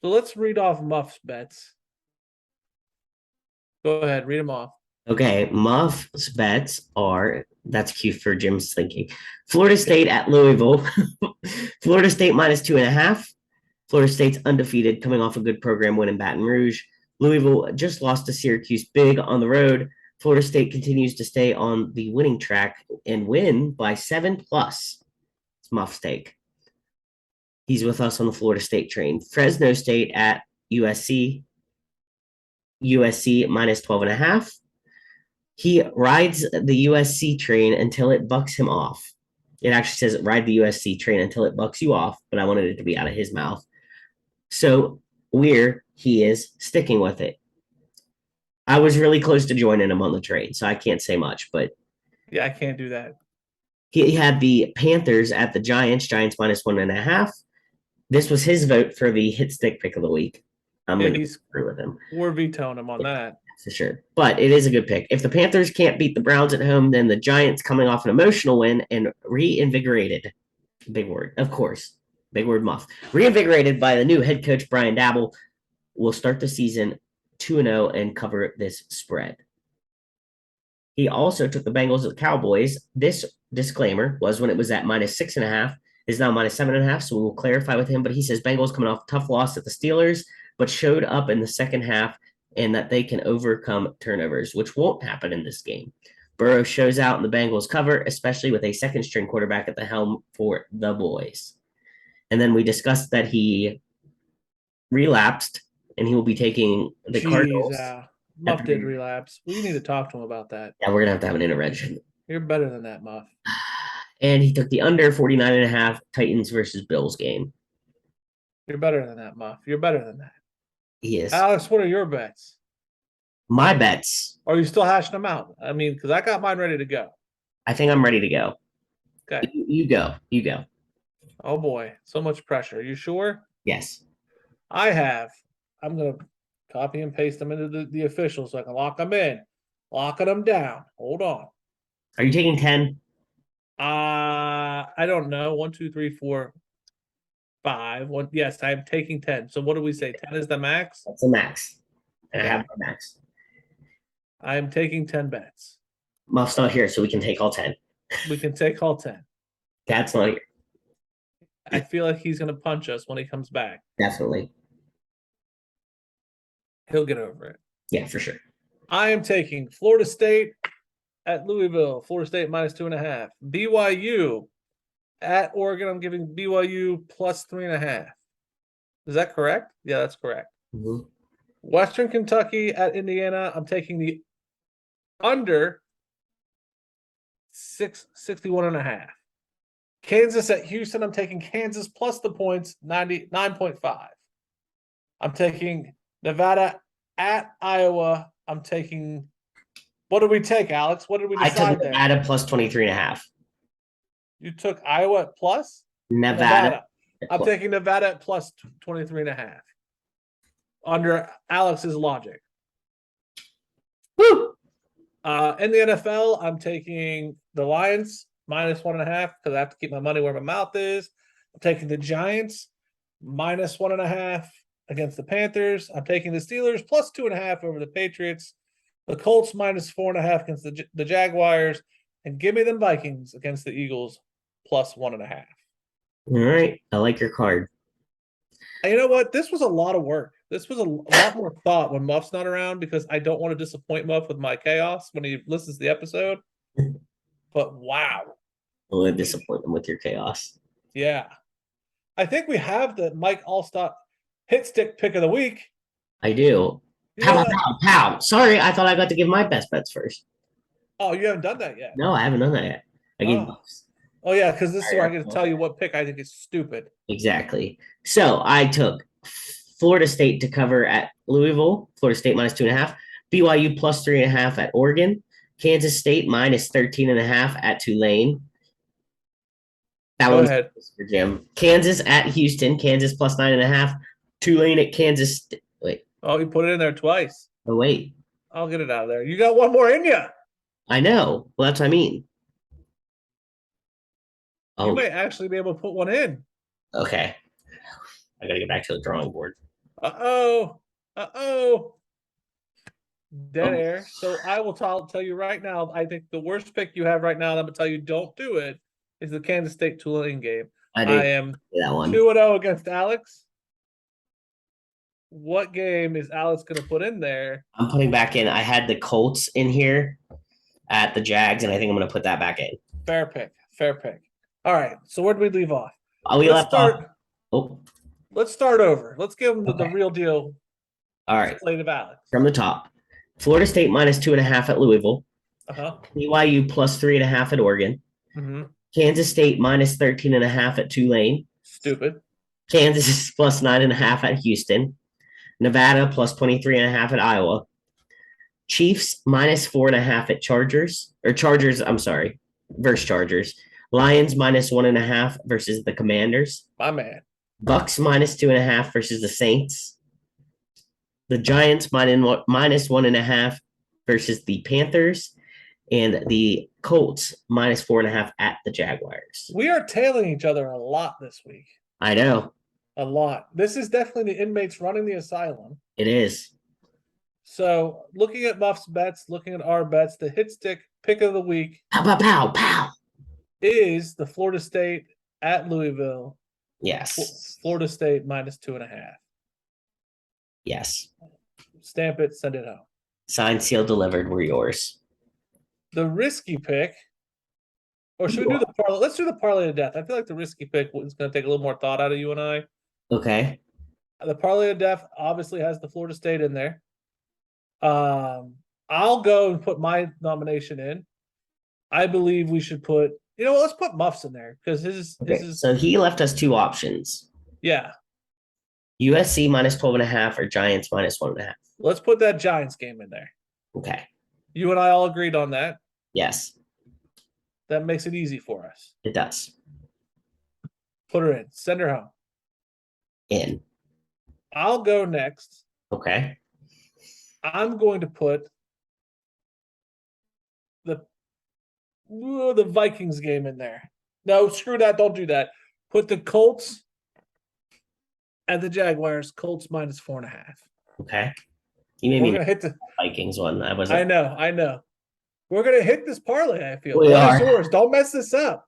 So let's read off Muff's bets. Go ahead, read them off. Okay, Muff's bets are that's cute for Jim's thinking. Florida State at Louisville. Florida State minus 2.5. Florida State's undefeated, coming off a good program win in Baton Rouge. Louisville just lost to Syracuse big on the road. Florida State continues to stay on the winning track and win by 7+. It's Muff's take. He's with us on the Florida State train. Fresno State at USC. USC minus 12.5. He rides the USC train until it bucks him off. It actually says ride the USC train until it bucks you off, but I wanted it to be out of his mouth. So he is sticking with it. I was really close to joining him on the train, so I can't say much, but Yeah, I can't do that. he had the Panthers at the Giants, Giants minus 1.5. This was his vote for the hit stick pick of the week. I'm going to agree with him. We're vetoing him on that. For sure. But it is a good pick. If the Panthers can't beat the Browns at home, then the Giants coming off an emotional win and reinvigorated. Big word, of course. Big word muff. Reinvigorated by the new head coach, Brian Dabble, will start the season 2-0 and cover this spread. He also took the Bengals at the Cowboys. This disclaimer was when it was at minus 6.5, is now minus 7.5. So we will clarify with him. But he says Bengals coming off a tough loss at the Steelers, but showed up in the second half and that they can overcome turnovers, which won't happen in this game. Burrow shows out in the Bengals cover, especially with a second string quarterback at the helm for the boys. And then we discussed that he relapsed and he will be taking the Cardinals. Muff did relapse. We need to talk to him about that. Yeah, we're going to have an intervention. You're better than that, Muff. And he took the under 49.5 Titans versus Bills game. You're better than that, Muff. You're better than that. He is. Alex, what are your bets? My bets. Are you still hashing them out? I mean, because I got mine ready to go. I think I'm ready to go. Okay. You go. You go. Oh, boy. So much pressure. Are you sure? Yes. I have. I'm going to copy and paste them into the officials so I can lock them in. Locking them down. Hold on. Are you taking 10? I don't know. 1, 2, 3, 4, 5. Yes, I'm taking 10. So what do we say? 10 is the max? That's the max. And I have the max. I'm taking 10 bets. Muff's not here, so we can take all 10. We can take all 10. That's not here. I feel like he's going to punch us when he comes back. Definitely. He'll get over it. Yeah, for sure. I am taking Florida State at Louisville. Florida State minus 2.5. BYU at Oregon. I'm giving BYU plus 3.5. Is that correct? Yeah, that's correct. Mm-hmm. Western Kentucky at Indiana. I'm taking the under 61.5. Kansas at Houston. I'm taking Kansas plus the points, 99.5. I'm taking Nevada at Iowa. I'm taking. What did we take, Alex? What did we decide? I took Nevada plus 23.5. You took Iowa at plus? Nevada. I'm taking Nevada at plus 23.5. Under Alex's logic. Woo! In the NFL, I'm taking the Lions minus 1.5 because I have to keep my money where my mouth is. I'm taking the Giants minus 1.5 against the Panthers. I'm taking the Steelers plus 2.5 over the Patriots. The Colts minus 4.5 against the Jaguars. And give me them Vikings against the Eagles plus 1.5. All right. I like your card. And you know what? This was a lot of work. This was a lot more thought when Muff's not around because I don't want to disappoint Muff with my chaos when he listens to the episode. But wow. I'm going to disappoint him with your chaos. Yeah. I think we have the Mike Allstott hit stick pick of the week. I do. Pow. Sorry, I thought I got to give my best bets first. Oh, you haven't done that yet? No, I haven't done that yet. I gave Bucks. Oh, yeah, because this is where I get to tell you what pick I think is stupid. Exactly. So I took Florida State to cover at Louisville, Florida State minus 2.5, BYU plus 3.5 at Oregon, Kansas State minus 13.5 at Tulane. That Go one's ahead. for Jim. Kansas at Houston, Kansas plus 9.5, Tulane at Kansas. Wait. Oh, you put it in there twice. Oh, wait. I'll get it out of there. You got one more in you. I know. Well, that's what I mean. You may actually be able to put one in. Okay. I got to get back to the drawing board. Uh-oh. Uh-oh. Dead Oh, air. So I will tell you right now, I think the worst pick you have right now, I'm gonna tell you don't do it, is the Kansas State Tulane game. I I did am that one. 2-0 against Alex. What game is Alex gonna put in there? I'm putting back in. I had the Colts in here at the Jags, and I think I'm going to put that back in. Fair pick. Fair pick. All right. So where did we leave off? We Let's left off. start. Oh, Let's start over. Let's give them the okay. real deal All right. slate of Alex. From the top, Florida State minus 2.5 at Louisville. Uh-huh. BYU plus 3.5 at Oregon. Mm-hmm. Kansas State minus 13.5 at Tulane. Stupid. Kansas plus 9.5 at Houston. Nevada plus 23.5 at Iowa. Chiefs minus 4.5 at Chargers. Or Chargers, I'm sorry, versus Chargers. Lions minus 1.5 versus the Commanders. My man. Bucks minus 2.5 versus the Saints. The Giants minus 1.5 versus the Panthers. And the Colts minus 4.5 at the Jaguars. We are tailing each other a lot this week. I know. A lot. This is definitely the inmates running the asylum. It is. So looking at Muff's bets, looking at our bets, the hit stick pick of the week Pow, pow, pow, pow. is the Florida State at Louisville. Yes. Florida State minus 2.5. Yes. Stamp it, send it home. Signed, sealed, delivered. We're yours. The risky pick, or should we do the parlay? Let's do the parlay of death. I feel like the risky pick is going to take a little more thought out of you and I. Okay. The parlay of death obviously has the Florida State in there. I'll go and put my nomination in. I believe we should put, let's put Muffs in there because his is So he left us two options. Yeah. USC minus 12.5 or Giants minus 1.5. Let's put that Giants game in there. Okay. You and I all agreed on that. Yes. That makes it easy for us. It does. Put her in. Send her home. In. I'll go next. Okay. I'm going to put the Vikings game in there. No, screw that. Don't do that. Put the Colts and the Jaguars. Colts minus 4.5. Okay. You made We're me gonna hit the Vikings one. I know. We're gonna hit this parlay, I feel. We What are. is yours? Don't mess this up.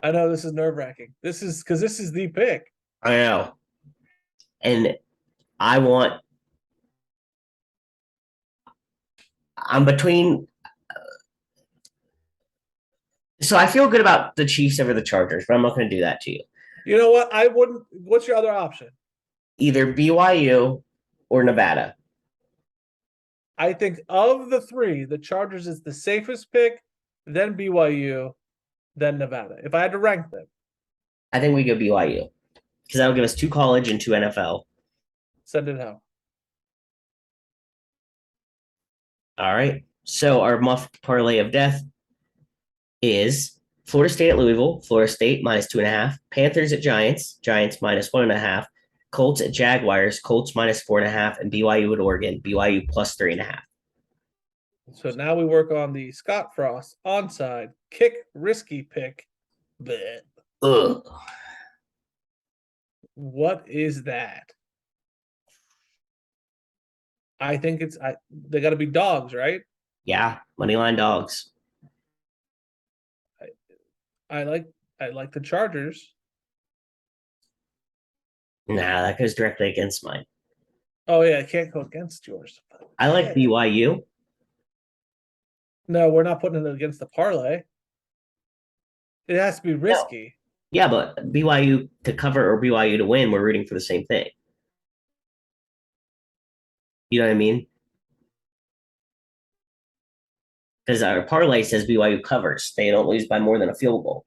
I know this is nerve-wracking. This is the pick. I know. And I'm between. So I feel good about the Chiefs over the Chargers, but I'm not going to do that to you. You know what? I wouldn't. What's your other option? Either BYU or Nevada. I think of the three, the Chargers is the safest pick, then BYU, then Nevada. If I had to rank them, I think we go BYU because that'll give us 2 college and 2 NFL. send it home. All right. So our muff parlay of death is Florida State at Louisville, Florida State minus 2.5, Panthers at Giants, Giants minus 1.5, Colts at Jaguars, Colts minus 4.5, and BYU at Oregon, BYU plus 3.5. So now we work on the Scott Frost onside kick risky pick. Blech. Ugh. What is that? I think they got to be dogs, right? Yeah, moneyline dogs. I like the Chargers. Nah, that goes directly against mine. Oh yeah, I can't go against yours. I like BYU. No, we're not putting it against the parlay. It has to be risky. Yeah, but BYU to cover or BYU to win, we're rooting for the same thing. You know what I mean? Because our parlay says BYU covers. They don't lose by more than a field goal.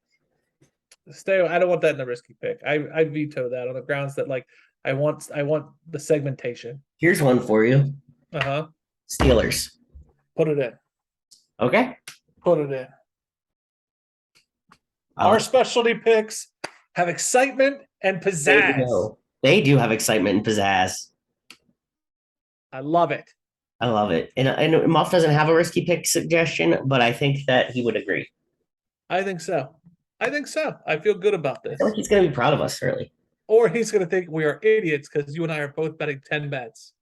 I don't want that in the risky pick. I veto that on the grounds that I want the segmentation. Here's one for you. Uh-huh. Steelers. Put it in. Okay. Put it in. Our specialty picks have excitement and pizzazz. They do have excitement and pizzazz. I love it. I love it. And Muff doesn't have a risky pick suggestion, but I think that he would agree. I think so. I think so. I feel good about I feel this. like he's gonna be proud of us, really. Or he's going to think we are idiots because you and I are both betting 10 bets.